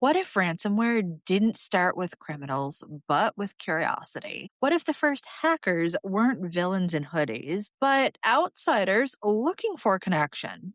What if ransomware didn't start with criminals, but with curiosity? What if the first hackers weren't villains in hoodies, but outsiders looking for connection?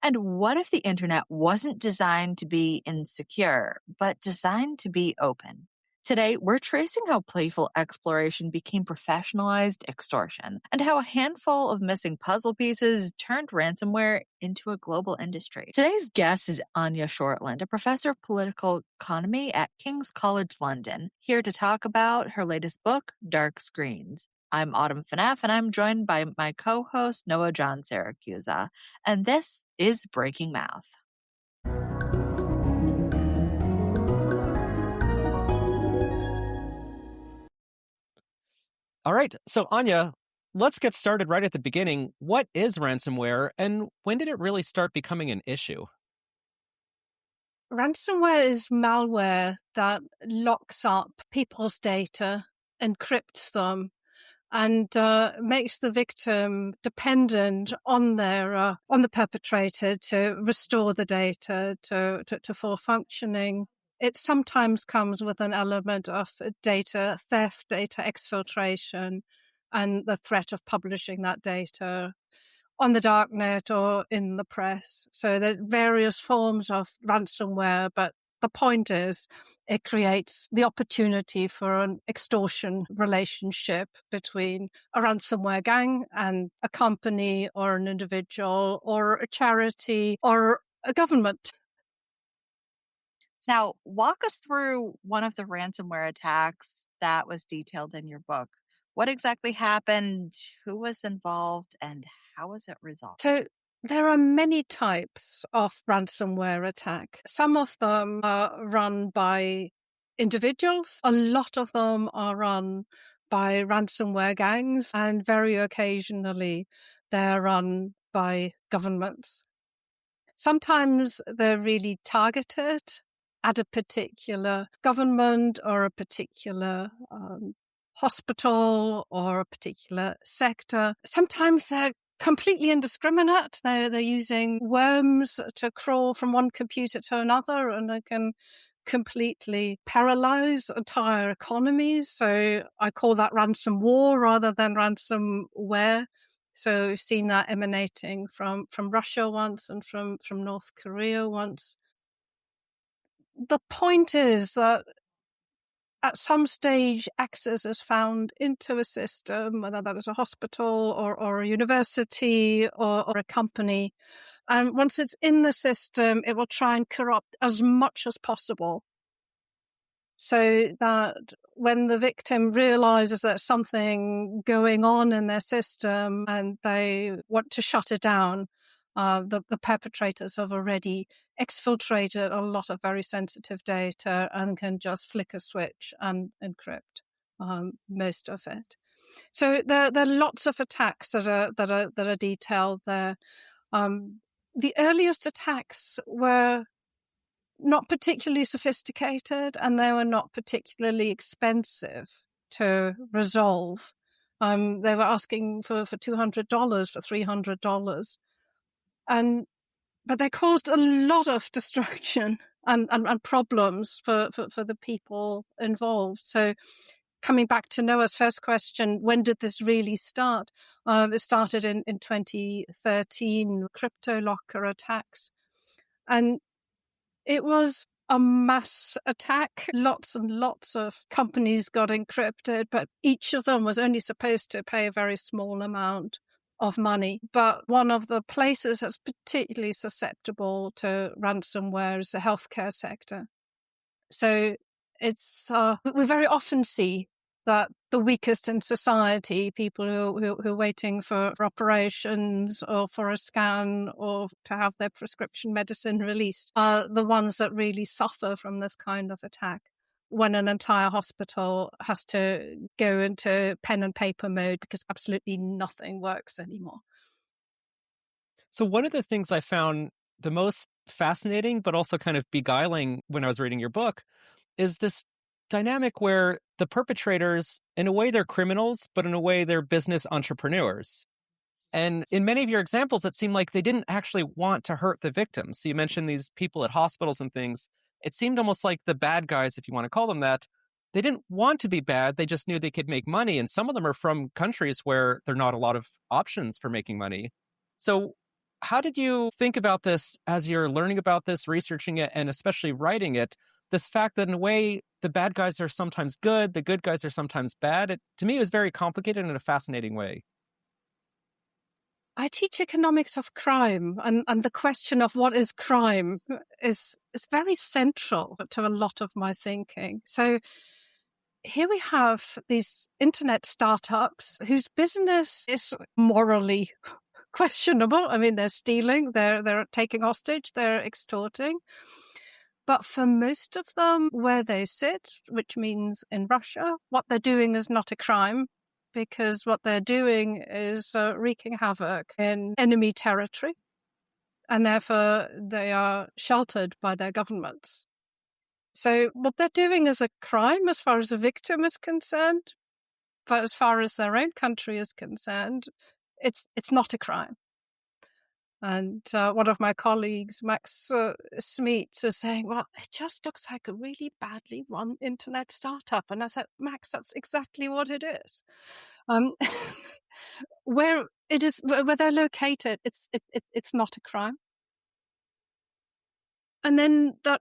And what if the internet wasn't designed to be insecure, but designed to be open? Today, we're tracing how playful exploration became professionalized extortion and how a handful of missing puzzle pieces turned ransomware into a global industry. Today's guest is Anja Shortland, a professor of political economy at King's College London, here to talk about her latest book, Dark Screens. I'm Autumn Phaneuf, and I'm joined by my co-host, Noah John Siracusa, and this is Breaking Mouth. All right. So, Anja, let's get started right at the beginning. What is ransomware, and when did it really start becoming an issue? Ransomware is malware that locks up people's data, encrypts them, and makes the victim dependent on the perpetrator to restore the data to full functioning. It sometimes comes with an element of data theft, data exfiltration, and the threat of publishing that data on the darknet or in the press. So there are various forms of ransomware, but the point is it creates the opportunity for an extortion relationship between a ransomware gang and a company or an individual or a charity or a government. Now, walk us through one of the ransomware attacks that was detailed in your book. What exactly happened? Who was involved? And how was it resolved? So there are many types of ransomware attack. Some of them are run by individuals. A lot of them are run by ransomware gangs, and very occasionally they're run by governments. Sometimes they're really targeted at a particular government or a particular hospital or a particular sector. Sometimes they're completely indiscriminate. They're using worms to crawl from one computer to another, and they can completely paralyze entire economies. So I call that ransom war rather than ransomware. So we've seen that emanating from Russia once and from North Korea once. The point is that at some stage, access is found into a system, whether that is a hospital or a university or a company. And once it's in the system, it will try and corrupt as much as possible, so that when the victim realizes there's something going on in their system and they want to shut it down, the perpetrators have already exfiltrated a lot of very sensitive data and can just flick a switch and encrypt most of it. So there are lots of attacks that are detailed there. The earliest attacks were not particularly sophisticated, and they were not particularly expensive to resolve. They were asking for $200, for $300. But they caused a lot of destruction and problems for the people involved. So coming back to Noah's first question, when did this really start? It started in 2013, crypto locker attacks. And it was a mass attack. Lots and lots of companies got encrypted, but each of them was only supposed to pay a very small amount of money. But one of the places that's particularly susceptible to ransomware is the healthcare sector. So it's we very often see that the weakest in society, people who are waiting for operations or for a scan or to have their prescription medicine released, are the ones that really suffer from this kind of attack, when an entire hospital has to go into pen and paper mode because absolutely nothing works anymore. So one of the things I found the most fascinating, but also kind of beguiling when I was reading your book, is this dynamic where the perpetrators, in a way, they're criminals, but in a way, they're business entrepreneurs. And in many of your examples, it seemed like they didn't actually want to hurt the victims. So you mentioned these people at hospitals and things. it seemed almost like the bad guys, if you want to call them that, they didn't want to be bad. They just knew they could make money. And some of them are from countries where there are not a lot of options for making money. So how did you think about this as you're learning about this, researching it, and especially writing it? This fact that in a way, the bad guys are sometimes good, the good guys are sometimes bad. To me, it was very complicated in a fascinating way. I teach economics of crime, and the question of what is crime is very central to a lot of my thinking. So here we have these internet startups whose business is morally questionable. I mean, they're stealing, they're taking hostage, they're extorting. But for most of them, where they sit, which means in Russia, what they're doing is not a crime, because what they're doing is wreaking havoc in enemy territory, and therefore they are sheltered by their governments. So what they're doing is a crime as far as the victim is concerned, but as far as their own country is concerned, it's not a crime. And one of my colleagues, Max Smeets, is saying, well, it just looks like a really badly run internet startup. And I said, Max, that's exactly what it is. Where they're located, it's not a crime. And then that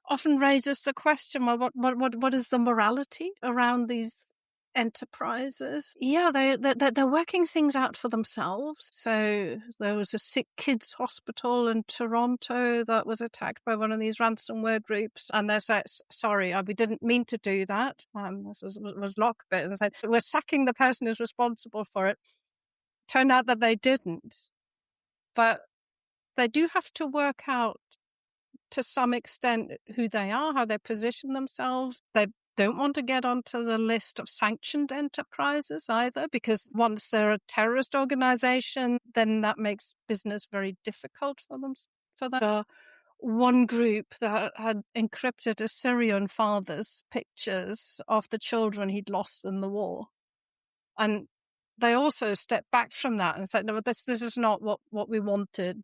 often raises the question, well, what is the morality around these enterprises? Yeah, they're working things out for themselves. So there was a sick kids hospital in Toronto that was attacked by one of these ransomware groups, and they said, sorry, we didn't mean to do that. This was Lockbit, and they said, we're sacking the person who's responsible for it. Turned out that they didn't. But they do have to work out to some extent who they are, how they position themselves. They don't want to get onto the list of sanctioned enterprises either, because once they're a terrorist organization, then that makes business very difficult for them. One group that had encrypted a Syrian father's pictures of the children he'd lost in the war. And they also stepped back from that and said, no, this is not what we wanted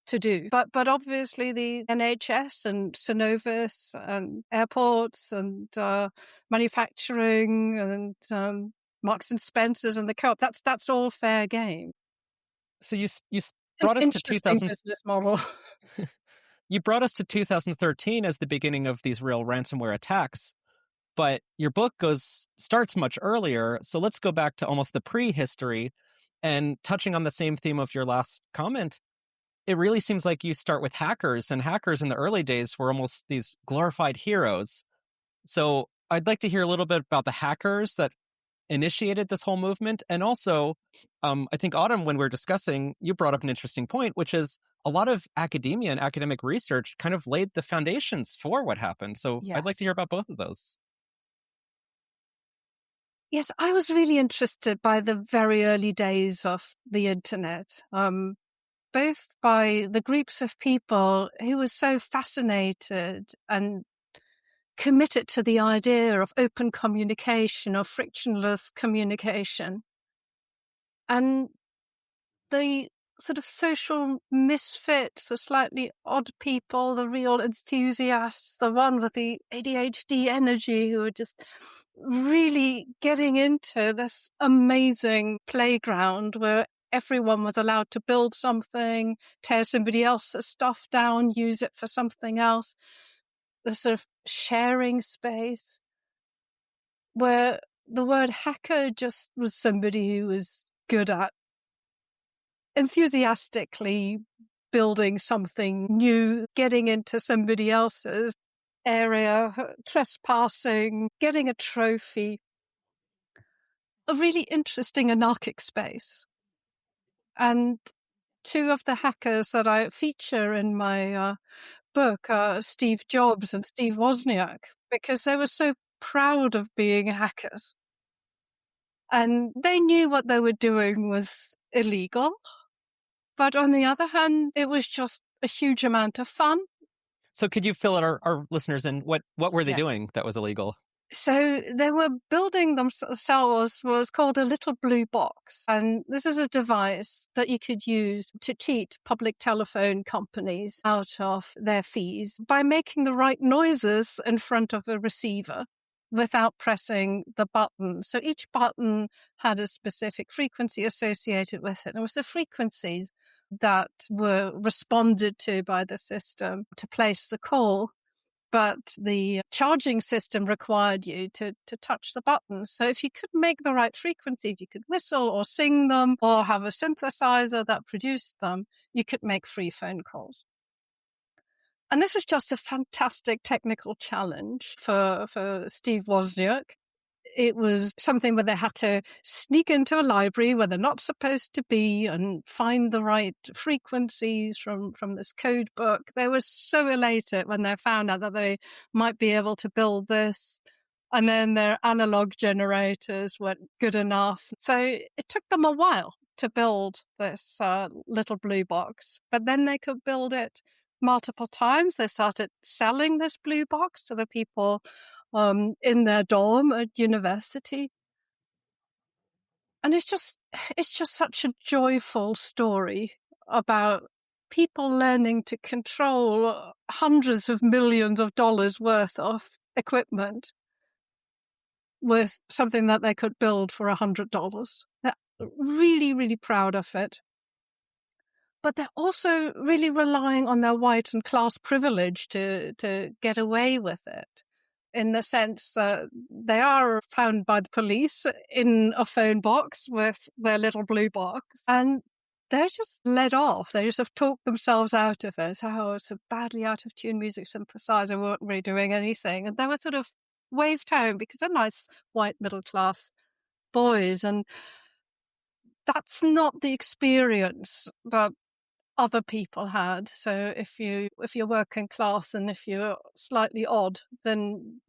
to do. But obviously the NHS and Synovus and airports and manufacturing and Marks and Spencers and the Co-op, that's all fair game. So you brought us to 2000 business model. You brought us to 2013 as the beginning of these real ransomware attacks. But your book starts much earlier. So let's go back to almost the prehistory, and touching on the same theme of your last comment. It really seems like you start with hackers, and hackers in the early days were almost these glorified heroes. So I'd like to hear a little bit about the hackers that initiated this whole movement. And also, I think, Autumn, when we were discussing, you brought up an interesting point, which is a lot of academia and academic research kind of laid the foundations for what happened. So Yes. I'd like to hear about both of those. Yes, I was really interested by the very early days of the internet. Both by the groups of people who were so fascinated and committed to the idea of open communication or frictionless communication. And the sort of social misfits, the slightly odd people, the real enthusiasts, the one with the ADHD energy who were just really getting into this amazing playground where everyone was allowed to build something, tear somebody else's stuff down, use it for something else. The sort of sharing space where the word hacker just was somebody who was good at enthusiastically building something new, getting into somebody else's area, trespassing, getting a trophy. A really interesting anarchic space. And two of the hackers that I feature in my book are Steve Jobs and Steve Wozniak, because they were so proud of being hackers. And they knew what they were doing was illegal. But on the other hand, it was just a huge amount of fun. So could you fill our listeners in? What were they doing that was illegal? So they were building themselves was called a little blue box. And this is a device that you could use to cheat public telephone companies out of their fees by making the right noises in front of a receiver without pressing the button. So each button had a specific frequency associated with it. And it was the frequencies that were responded to by the system to place the call. But the charging system required you to touch the buttons. So if you could make the right frequency, if you could whistle or sing them or have a synthesizer that produced them, you could make free phone calls. And this was just a fantastic technical challenge for Steve Wozniak. It was something where they had to sneak into a library where they're not supposed to be and find the right frequencies from this code book. They were so elated when they found out that they might be able to build this. And then their analog generators weren't good enough. So it took them a while to build this little blue box, but then they could build it multiple times. They started selling this blue box to the people in their dorm at university. And it's just such a joyful story about people learning to control hundreds of millions of dollars worth of equipment with something that they could build for $100. They're really, really proud of it. But they're also really relying on their white and class privilege to get away with it, in the sense that they are found by the police in a phone box with their little blue box, and they're just led off. They just have talked themselves out of it. So, it's a badly out of tune music synthesizer, weren't really doing anything. And they were sort of waved home because they're nice white middle class boys. And that's not the experience that other people had. So if you're working class and if you're slightly odd, then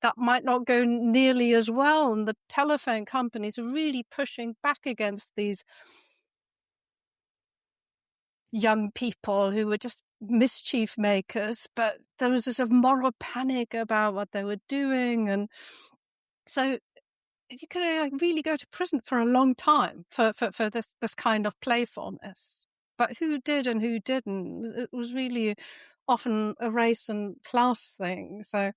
that might not go nearly as well. And the telephone companies are really pushing back against these young people who were just mischief makers, but there was this sort of moral panic about what they were doing. And so you could really go to prison for a long time for this kind of playfulness. But who did and who didn't, it was really often a race and class thing. So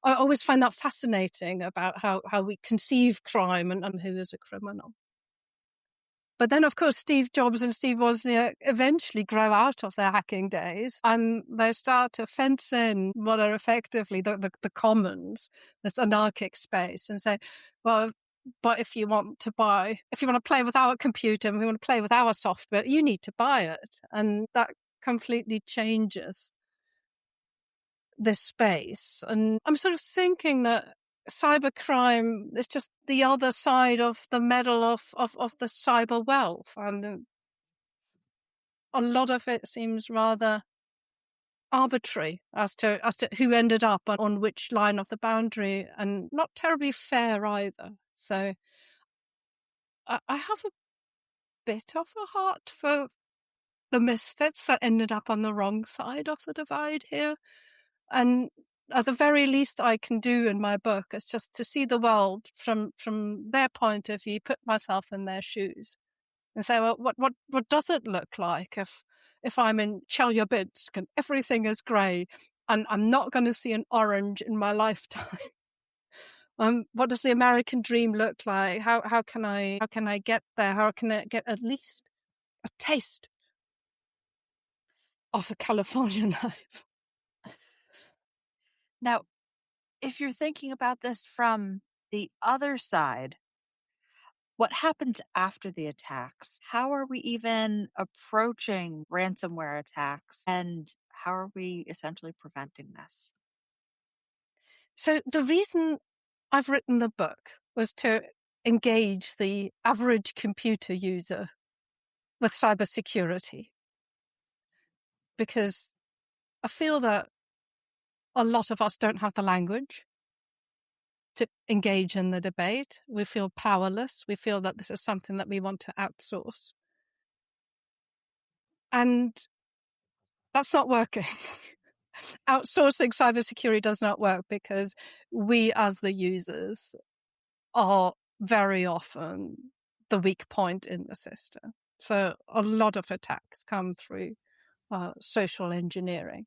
I always find that fascinating about how we conceive crime and who is a criminal. But then, of course, Steve Jobs and Steve Wozniak eventually grow out of their hacking days and they start to fence in what are effectively the commons, this anarchic space, and say, well, but if you want to play with our computer and we want to play with our software, you need to buy it. And that completely changes this space. And I'm sort of thinking that cybercrime is just the other side of the medal of the cyber wealth. And a lot of it seems rather arbitrary as to who ended up on which line of the boundary, and not terribly fair either. So I have a bit of a heart for the misfits that ended up on the wrong side of the divide here. And at the very least I can do in my book is just to see the world from their point of view, put myself in their shoes and say, well, what does it look like if I'm in Chelyabinsk and everything is grey and I'm not going to see an orange in my lifetime? What does the American dream look like? How can I get there? How can I get at least a taste of a California life? Now, if you're thinking about this from the other side, what happens after the attacks? How are we even approaching ransomware attacks? And how are we essentially preventing this? So the reason I've written the book was to engage the average computer user with cybersecurity, because I feel that a lot of us don't have the language to engage in the debate. We feel powerless. We feel that this is something that we want to outsource. And that's not working. outsourcing cybersecurity does not work because we as the users are very often the weak point in the system. So a lot of attacks come through social engineering.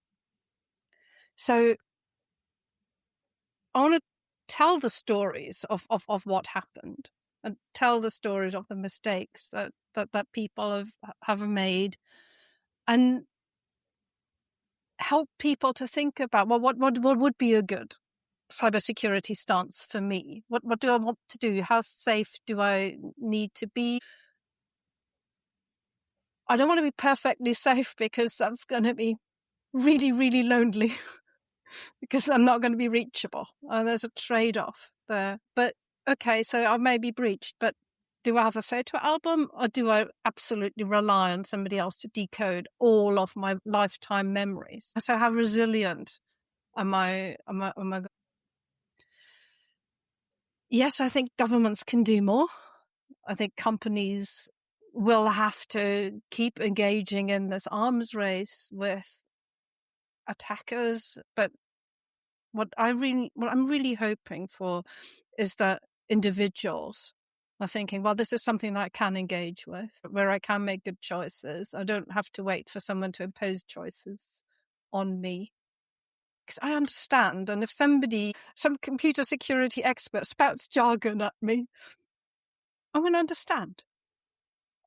So I want to tell the stories of what happened and tell the stories of the mistakes that people have made, and help people to think about, well, what would be a good cybersecurity stance for me? What do I want to do? How safe do I need to be? I don't want to be perfectly safe because that's going to be really, really lonely because I'm not going to be reachable. There's a trade-off there. But okay, so I may be breached, but do I have a photo album, or do I absolutely rely on somebody else to decode all of my lifetime memories? So how resilient am I? Yes, I think governments can do more. I think companies will have to keep engaging in this arms race with attackers. But what I'm really hoping for is that individuals are thinking, well, this is something that I can engage with, where I can make good choices. I don't have to wait for someone to impose choices on me. Because I understand, and if some computer security expert spouts jargon at me, I'm going to understand.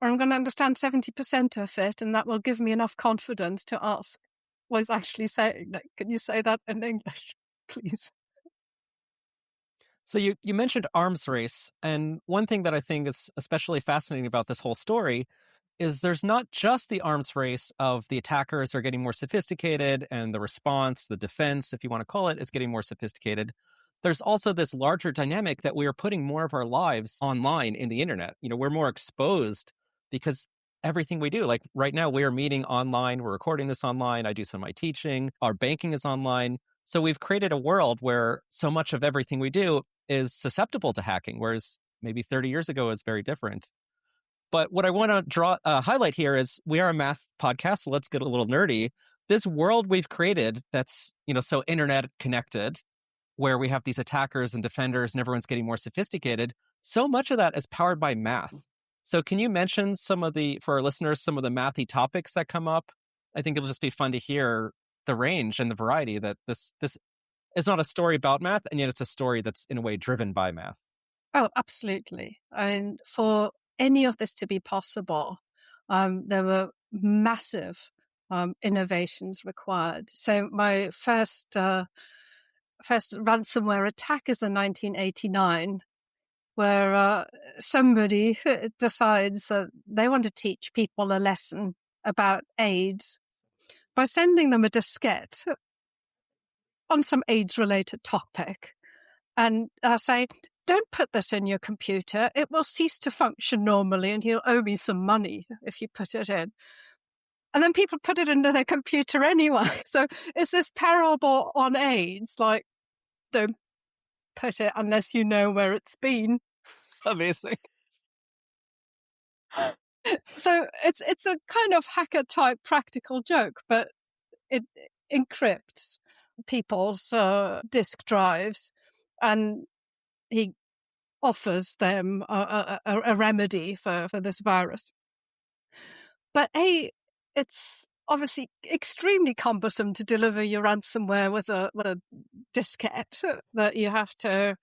Or I'm going to understand 70% of it, and that will give me enough confidence to ask, what is actually saying? Like, can you say that in English, please? So you mentioned arms race, and one thing that I think is especially fascinating about this whole story is there's not just the arms race of the attackers are getting more sophisticated and the response, the defense, if you want to call it, is getting more sophisticated. There's also this larger dynamic that we are putting more of our lives online in the internet. We're more exposed because everything we do, like right now, we are meeting online, we're recording this online, I do some of my teaching, our banking is online. So we've created a world where so much of everything we do is susceptible to hacking, whereas maybe 30 years ago is very different. But what I want to highlight here is we are a math podcast, so let's get a little nerdy. This world we've created that's, so internet connected, where we have these attackers and defenders and everyone's getting more sophisticated, so much of that is powered by math. So can you mention for our listeners, some of the mathy topics that come up? I think it'll just be fun to hear the range and the variety that this is not a story about math, and yet it's a story that's in a way driven by math. Oh, absolutely. And for any of this to be possible, there were massive innovations required. So my first ransomware attack is in 1989, where somebody decides that they want to teach people a lesson about AIDS by sending them a diskette on some AIDS-related topic and say, don't put this in your computer. It will cease to function normally and you'll owe me some money if you put it in. And then people put it into their computer anyway. So it's this parable on AIDS, like, don't put it unless you know where it's been. Amazing. So it's a kind of hacker type practical joke, but it encrypts people's disk drives, and he offers them a remedy for this virus. But it's obviously extremely cumbersome to deliver your ransomware with a diskette that you have to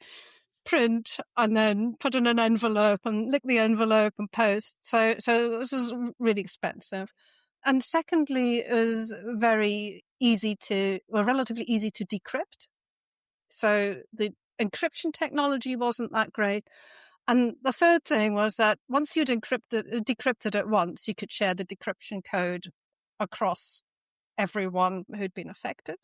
print and then put in an envelope and lick the envelope and post. So this is really expensive. And secondly, it was relatively easy to decrypt. So the encryption technology wasn't that great. And the third thing was that once you'd decrypted it once, you could share the decryption code across everyone who'd been affected.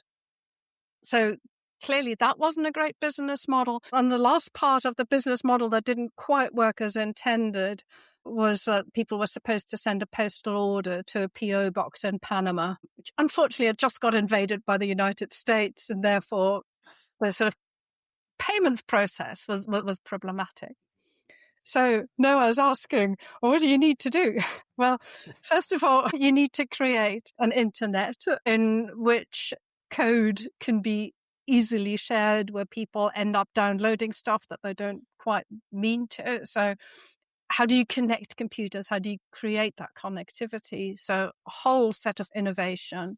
So clearly that wasn't a great business model. And the last part of the business model that didn't quite work as intended was that people were supposed to send a postal order to a PO box in Panama, which unfortunately had just got invaded by the United States, and therefore the sort of payments process was problematic. So Noah's asking, well, what do you need to do? Well, first of all, you need to create an internet in which code can be easily shared, where people end up downloading stuff that they don't quite mean to. So how do you connect computers? How do you create that connectivity? So a whole set of innovation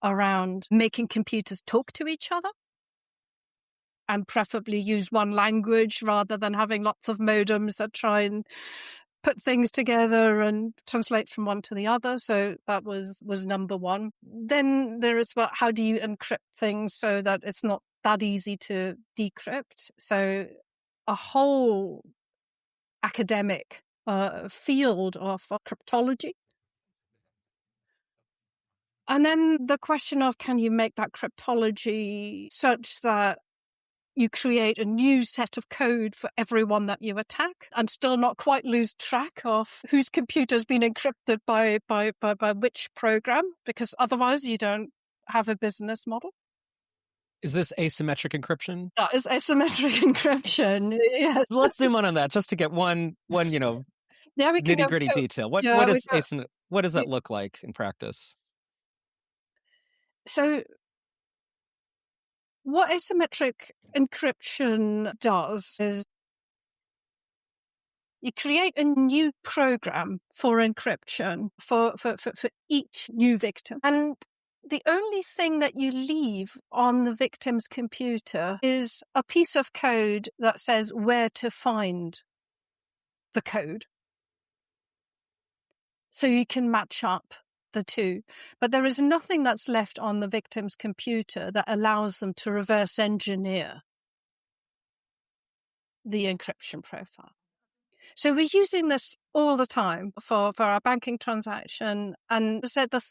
around making computers talk to each other, and preferably use one language rather than having lots of modems that try and put things together and translate from one to the other. So that was number one. Then there is, well, how do you encrypt things so that it's not that easy to decrypt? So a whole academic field of cryptology. And then the question of, can you make that cryptology such that you create a new set of code for everyone that you attack and still not quite lose track of whose computer's been encrypted by which program, because otherwise you don't have a business model. Is this asymmetric encryption? That is asymmetric encryption. Yes. Let's zoom on that just to get one nitty gritty detail. What does that look like in practice? So what asymmetric encryption does is you create a new program for encryption for each new victim. And the only thing that you leave on the victim's computer is a piece of code that says where to find the code. So you can match up the two. But there is nothing that's left on the victim's computer that allows them to reverse engineer the encryption profile. So we're using this all the time for our banking transaction. And said the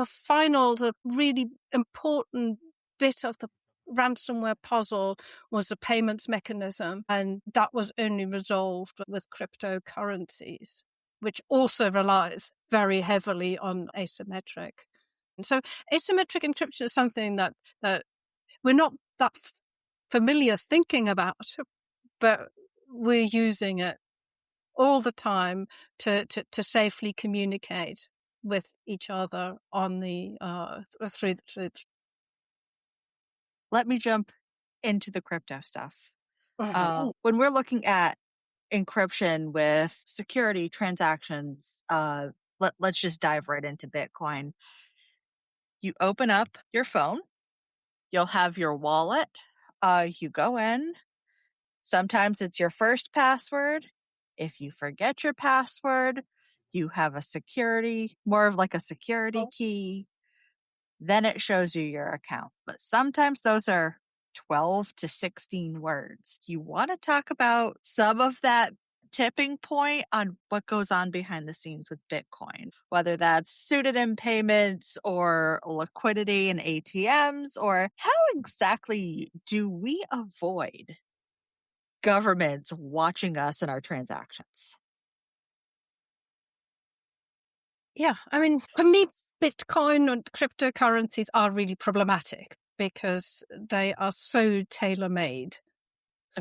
final, the really important bit of the ransomware puzzle was the payments mechanism. And that was only resolved with cryptocurrencies, which also relies very heavily on asymmetric. And so asymmetric encryption is something that we're not that familiar thinking about, but we're using it all the time to safely communicate with each other on the through. Let me jump into the crypto stuff. Mm-hmm. When we're looking at encryption with security transactions, let's just dive right into Bitcoin. You open up your phone, you'll have your wallet, you go in. Sometimes it's your first password. If you forget your password, you have more of like a security key. Then it shows you your account. But sometimes those are 12 to 16 words. You want to talk about some of that tipping point on what goes on behind the scenes with Bitcoin, whether that's pseudonym payments or liquidity in ATMs, or how exactly do we avoid governments watching us and our transactions? Yeah, I mean, for me, Bitcoin and cryptocurrencies are really problematic because they are so tailor-made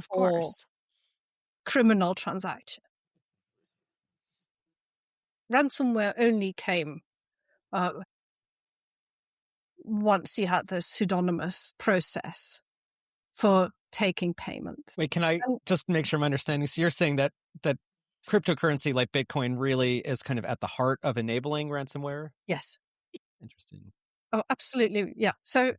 for criminal transaction. Ransomware only came once you had the pseudonymous process for taking payments. Wait, can I just make sure I'm understanding? So you're saying that cryptocurrency like Bitcoin really is kind of at the heart of enabling ransomware? Yes. Interesting. Oh, absolutely. Yeah. So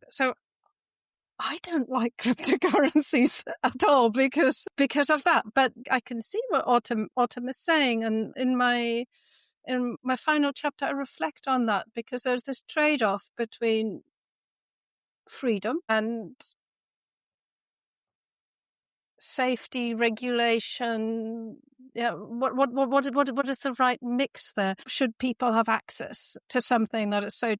I don't like cryptocurrencies at all because of that. But I can see what Autumn is saying, and in my final chapter, I reflect on that because there's this trade-off between freedom and safety, regulation. Yeah, what is the right mix there? Should people have access to something that is so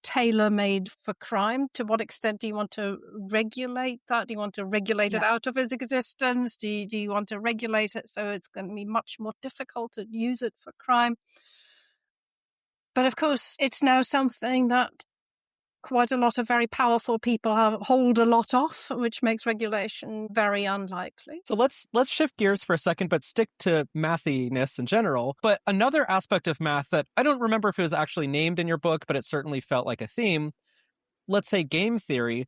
tailor-made for crime? To what extent do you want to regulate that? Do you want to regulate it out of its existence? Do you want to regulate it so it's going to be much more difficult to use it for crime? But of course, it's now something that quite a lot of very powerful people hold a lot of, which makes regulation very unlikely. So let's shift gears for a second, but stick to mathiness in general. But another aspect of math that I don't remember if it was actually named in your book, but it certainly felt like a theme, let's say, game theory,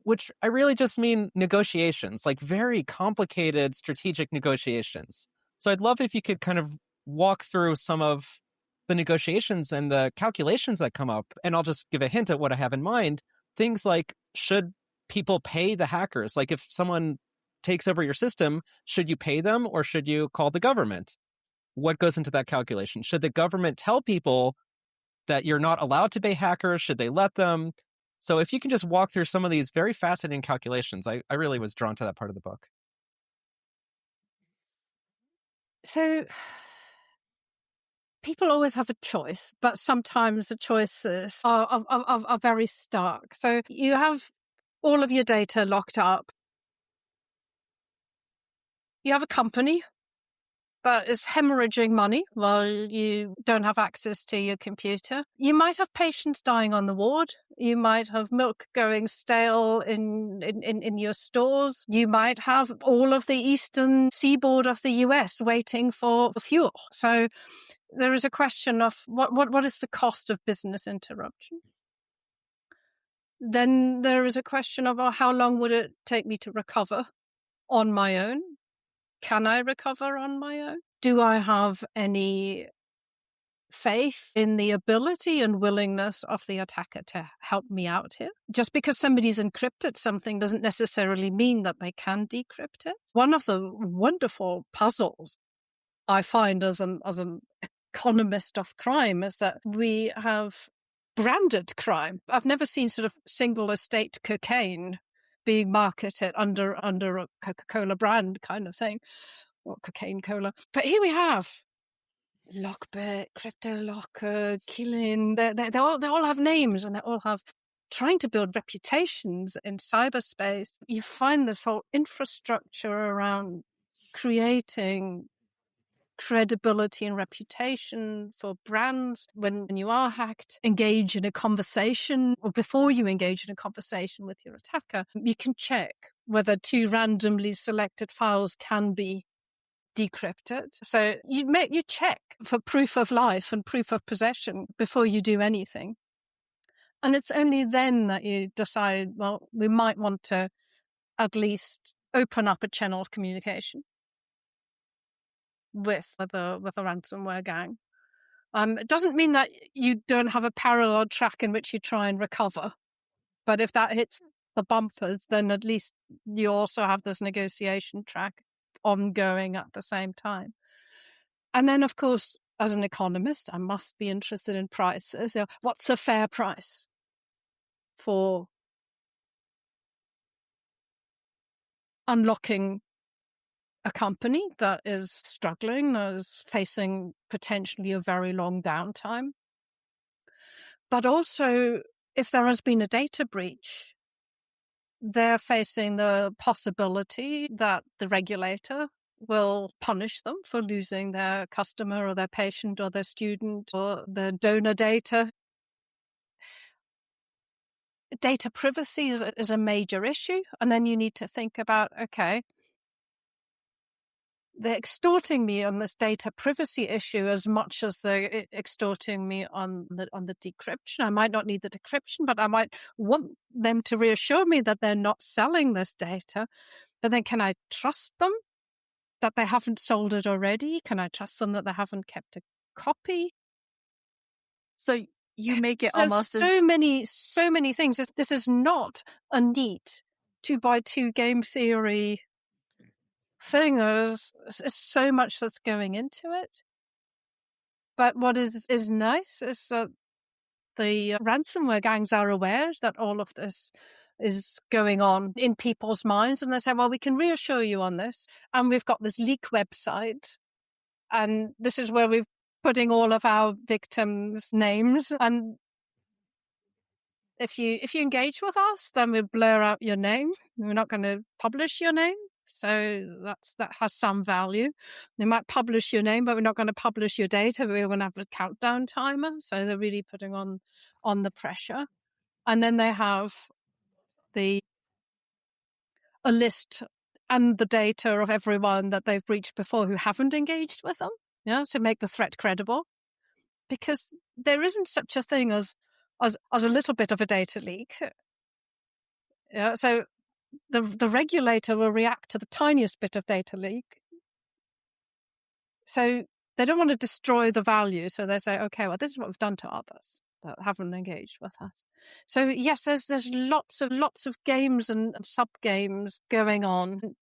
which I really just mean negotiations, like very complicated strategic negotiations. So I'd love if you could kind of walk through some of the negotiations and the calculations that come up. And I'll just give a hint at what I have in mind. Things like, should people pay the hackers? Like if someone takes over your system, should you pay them or should you call the government? What goes into that calculation? Should the government tell people that you're not allowed to pay hackers? Should they let them? So if you can just walk through some of these very fascinating calculations, I really was drawn to that part of the book. So people always have a choice, but sometimes the choices are very stark. So you have all of your data locked up. You have a company that is hemorrhaging money while you don't have access to your computer. You might have patients dying on the ward. You might have milk going stale in your stores. You might have all of the eastern seaboard of the US waiting for fuel. So there is a question of what is the cost of business interruption? Then there is a question of how long would it take me to recover on my own? Can I recover on my own? Do I have any faith in the ability and willingness of the attacker to help me out here? Just because somebody's encrypted something doesn't necessarily mean that they can decrypt it. One of the wonderful puzzles I find as an economist of crime is that we have branded crime. I've never seen sort of single estate cocaine being marketed under a Coca-Cola brand kind of thing, or cocaine cola. But here we have Lockbit, CryptoLocker, Killin. They all have names, and they all have trying to build reputations in cyberspace. You find this whole infrastructure around creating credibility and reputation for brands. When you are hacked, engage in a conversation, or before you engage in a conversation with your attacker, you can check whether two randomly selected files can be decrypted. So you check for proof of life and proof of possession before you do anything. And it's only then that you decide, well, we might want to at least open up a channel of communication with a ransomware gang. It doesn't mean that you don't have a parallel track in which you try and recover. But if that hits the bumpers, then at least you also have this negotiation track ongoing at the same time. And then, of course, as an economist, I must be interested in prices. So what's a fair price for unlocking a company that is struggling, that is facing potentially a very long downtime? But also, if there has been a data breach, they're facing the possibility that the regulator will punish them for losing their customer or their patient or their student or their donor data. Data privacy is a major issue. And then you need to think about, okay, they're extorting me on this data privacy issue as much as they're extorting me on the decryption. I might not need the decryption, but I might want them to reassure me that they're not selling this data. But then can I trust them that they haven't sold it already? Can I trust them that they haven't kept a copy? So you make it There's almost so many things. This is not a neat 2x2 game theory thing. There's so much that's going into it. But what is nice is that the ransomware gangs are aware that all of this is going on in people's minds. And they say, well, we can reassure you on this. And we've got this leak website. And this is where we're putting all of our victims' names. And if you engage with us, then we blur out your name. We're not going to publish your name. So that has some value. They might publish your name, but we're not going to publish your data. We're going to have a countdown timer. So they're really putting on the pressure. And then they have a list and the data of everyone that they've breached before who haven't engaged with them, to make the threat credible. Because there isn't such a thing as as a little bit of a data leak. Yeah, so the regulator will react to the tiniest bit of data leak. So they don't want to destroy the value. So they say, okay, well, this is what we've done to others that haven't engaged with us. So yes, there's lots of games and sub games going on.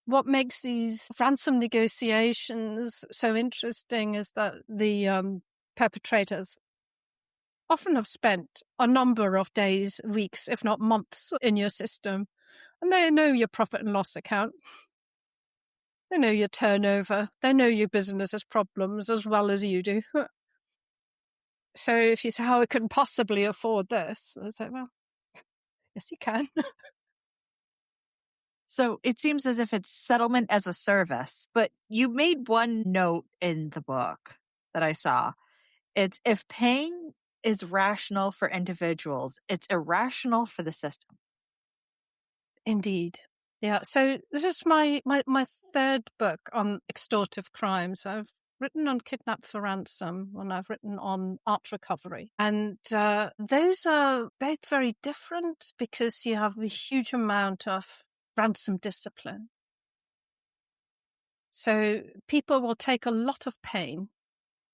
What makes these ransom negotiations so interesting is that the perpetrators often have spent a number of days, weeks, if not months in your system, and they know your profit and loss account. They know your turnover. They know your business's problems as well as you do. So if you say, "How I couldn't possibly afford this," I say, "Well, yes, you can." So it seems as if it's settlement as a service, but you made one note in the book that I saw. It's if paying is rational for individuals, it's irrational for the system. Indeed. Yeah. So this is my third book on extortive crimes. I've written on kidnap for ransom and I've written on art recovery. And those are both very different because you have a huge amount of ransom discipline. So people will take a lot of pain,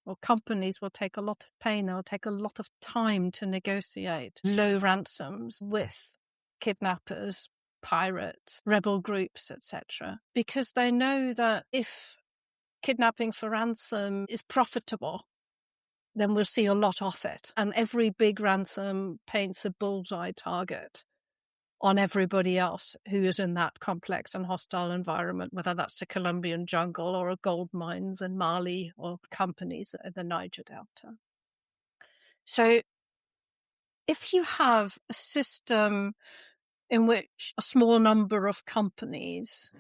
or companies will take a lot of pain. They'll take a lot of time to negotiate low ransoms with kidnappers, pirates, rebel groups, etc. Because they know that if kidnapping for ransom is profitable, then we'll see a lot of it. And every big ransom paints a bullseye target on everybody else who is in that complex and hostile environment, whether that's the Colombian jungle or a gold mines in Mali or companies in the Niger Delta. So if you have a system in which a small number of companies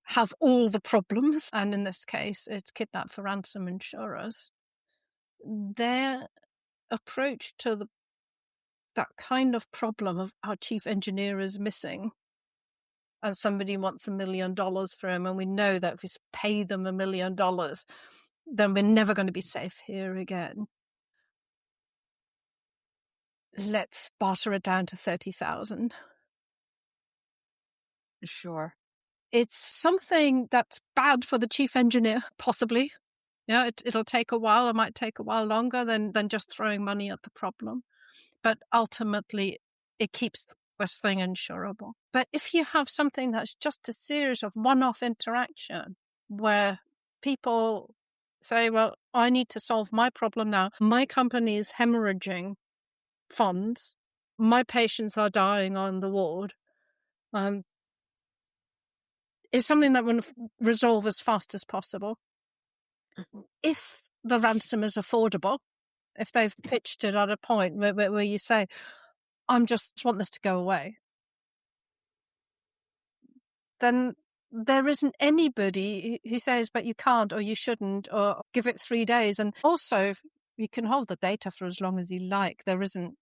have all the problems, and in this case, it's kidnap for ransom insurers, their approach to that kind of problem of our chief engineer is missing and somebody wants $1 million for him, and we know that if we pay them $1 million, then we're never going to be safe here again. Let's barter it down to 30,000. Sure. It's something that's bad for the chief engineer, possibly. Yeah, it'll take a while. It might take a while longer than just throwing money at the problem. But ultimately, it keeps this thing insurable. But if you have something that's just a series of one-off interaction where people say, well, I need to solve my problem now. My company is hemorrhaging funds. My patients are dying on the ward. It's something that will resolve as fast as possible. If the ransom is affordable, if they've pitched it at a point where you say, I just want this to go away, then there isn't anybody who says, but you can't or you shouldn't or give it 3 days. And also, you can hold the data for as long as you like. There isn't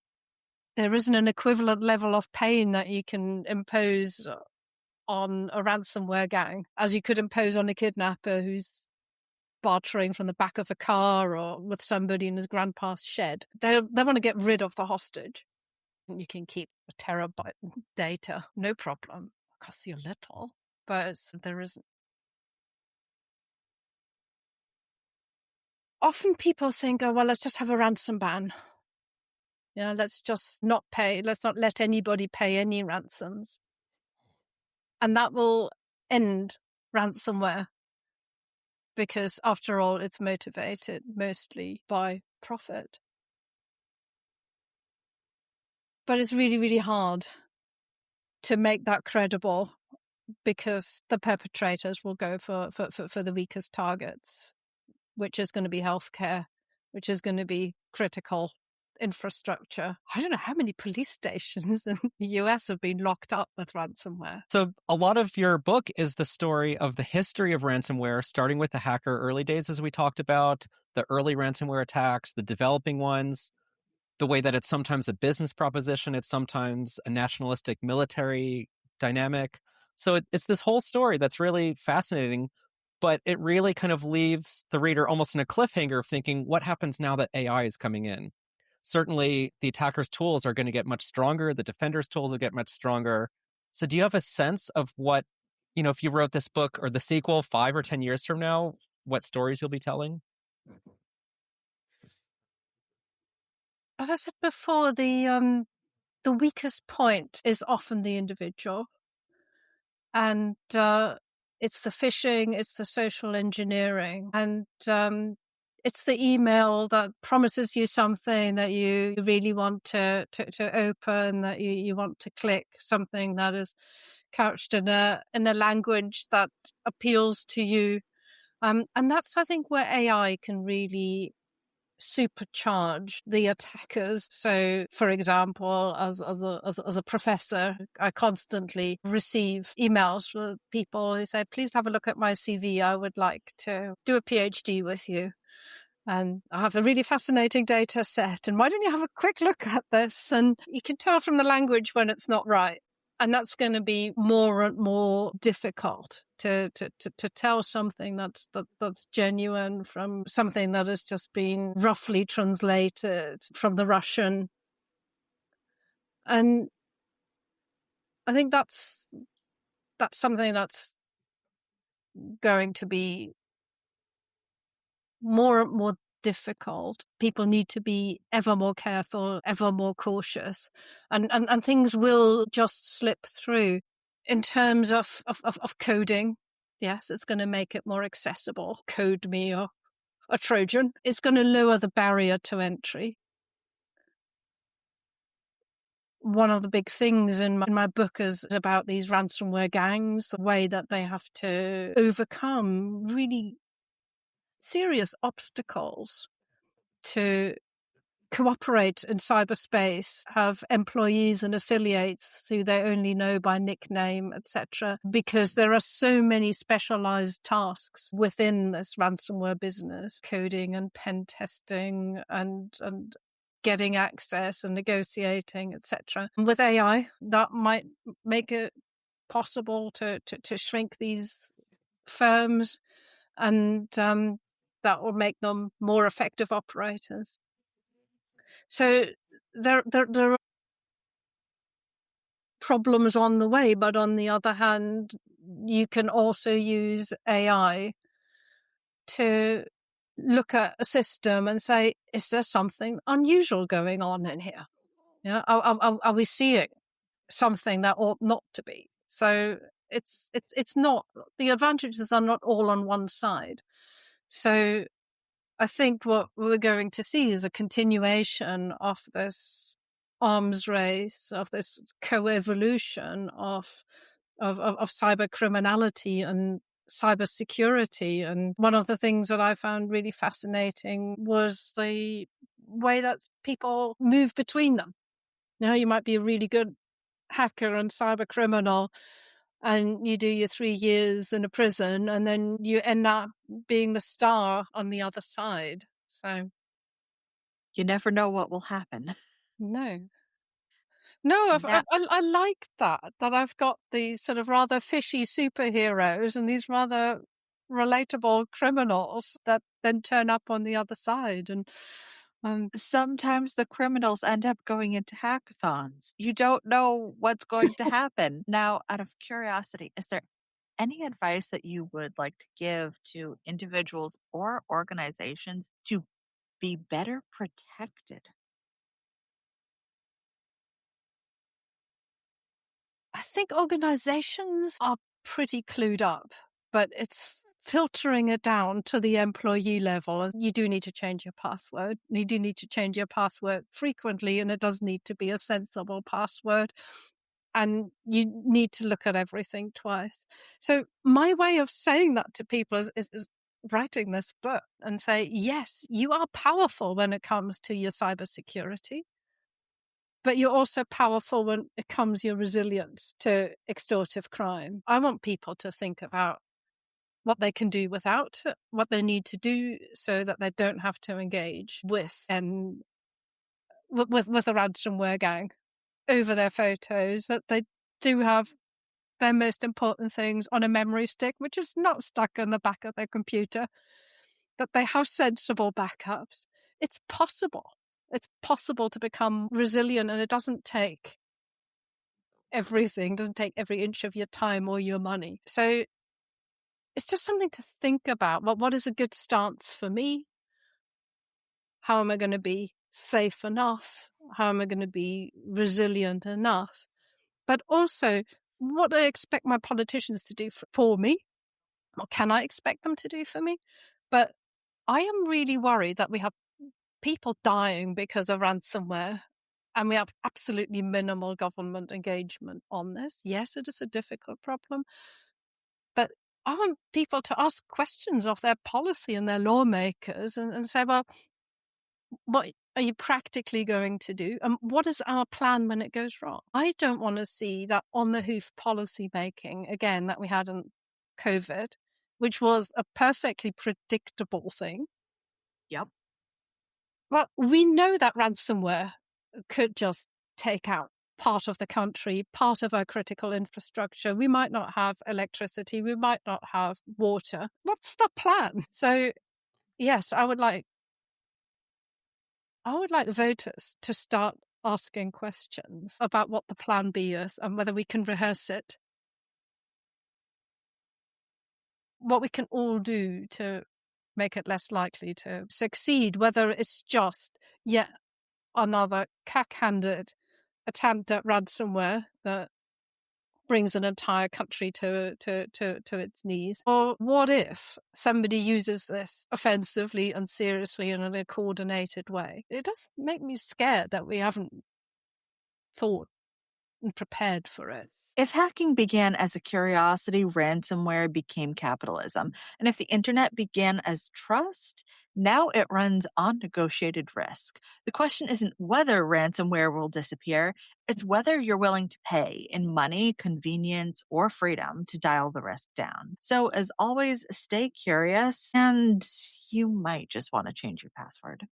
an equivalent level of pain that you can impose on a ransomware gang as you could impose on a kidnapper who's bartering from the back of a car or with somebody in his grandpa's shed. They want to get rid of the hostage. You can keep a terabyte of data, no problem. It costs you a little, but there isn't. Often people think, oh, well, let's just have a ransom ban. Yeah, let's just not pay. Let's not let anybody pay any ransoms. And that will end ransomware. Because after all, it's motivated mostly by profit. But it's really, really hard to make that credible because the perpetrators will go for the weakest targets, which is going to be healthcare, which is going to be critical infrastructure. I don't know how many police stations in the US have been locked up with ransomware. So a lot of your book is the story of the history of ransomware, starting with the hacker early days, as we talked about, the early ransomware attacks, the developing ones, the way that it's sometimes a business proposition, it's sometimes a nationalistic military dynamic. So it's this whole story that's really fascinating. but it really kind of leaves the reader almost in a cliffhanger of thinking, what happens now that AI is coming in? Certainly, the attacker's tools are going to get much stronger. The defender's tools will get much stronger. So do you have a sense of what, if you wrote this book or the sequel 5 or 10 years from now, what stories you'll be telling? As I said before, the weakest point is often the individual. And it's the phishing, it's the social engineering, and it's the email that promises you something that you really want to open, that you want to click, something that is couched in a language that appeals to you. And that's, I think, where AI can really supercharge the attackers. So, for example, as a professor, I constantly receive emails from people who say, please have a look at my CV. I would like to do a PhD with you. And I have a really fascinating data set. And why don't you have a quick look at this? And you can tell from the language when it's not right. And that's going to be more and more difficult to tell something that's genuine from something that has just been roughly translated from the Russian. And I think that's something that's going to be more and more difficult. People need to be ever more careful, ever more cautious, and things will just slip through. In terms of coding, yes, it's going to make it more accessible. Code me or a Trojan. It's going to lower the barrier to entry. One of the big things in my book is about these ransomware gangs, the way that they have to overcome really serious obstacles to cooperate in cyberspace, have employees and affiliates who they only know by nickname, etc., because there are so many specialized tasks within this ransomware business, coding and pen testing and getting access and negotiating, etc. With AI, that might make it possible to shrink these firms, and that will make them more effective operators. So there are problems on the way, but on the other hand, you can also use AI to look at a system and say, is there something unusual going on in here? Yeah, are we seeing something that ought not to be? So it's not, the advantages are not all on one side. So I think what we're going to see is a continuation of this arms race, of this co-evolution of cyber criminality and cybersecurity. And one of the things that I found really fascinating was the way that people move between them. Now, you might be a really good hacker and cyber criminal, and you do your 3 years in a prison, and then you end up being the star on the other side. So You never know what will happen. no, Now, I like that I've got these sort of rather fishy superheroes and these rather relatable criminals that then turn up on the other side. And sometimes the criminals end up going into hackathons. You don't know what's going to happen. Now, out of curiosity, is there any advice that you would like to give to individuals or organizations to be better protected? I think organizations are pretty clued up, but it's filtering it down to the employee level. You do need to change your password. You do need to change your password frequently, and it does need to be a sensible password. And you need to look at everything twice. So my way of saying that to people is writing this book and say, yes, you are powerful when it comes to your cybersecurity. But you're also powerful when it comes your resilience to extortive crime. I want people to think about what they can do without, what they need to do so that they don't have to engage with a ransomware gang over their photos, that they do have their most important things on a memory stick, which is not stuck in the back of their computer, that they have sensible backups. It's possible. It's possible to become resilient, and it doesn't take everything, doesn't take every inch of your time or your money. So it's just something to think about. What is a good stance for me? How am I going to be safe enough? How am I going to be resilient enough? But also, what do I expect my politicians to do for me? What can I expect them to do for me? But I am really worried that we have people dying because of ransomware, and we have absolutely minimal government engagement on this. Yes, it is a difficult problem, but I want people to ask questions of their policy and their lawmakers and say, well, what are you practically going to do? And what is our plan when it goes wrong? I don't want to see that on the hoof policy making, again, that we had in COVID, which was a perfectly predictable thing. Yep. Well, we know that ransomware could just take out part of the country, part of our critical infrastructure. We might not have electricity. We might not have water. What's the plan? So, yes, I would like voters to start asking questions about what the plan B is and whether we can rehearse it. What we can all do to make it less likely to succeed, whether it's just yet another cack-handed attempt at ransomware that brings an entire country to its knees. Or what if somebody uses this offensively and seriously and in a coordinated way? It does make me scared that we haven't thought and prepared for it. If hacking began as a curiosity, ransomware became capitalism. And if the internet began as trust, now it runs on negotiated risk. The question isn't whether ransomware will disappear, it's whether you're willing to pay in money, convenience, or freedom to dial the risk down. So, as always, stay curious, and you might just want to change your password.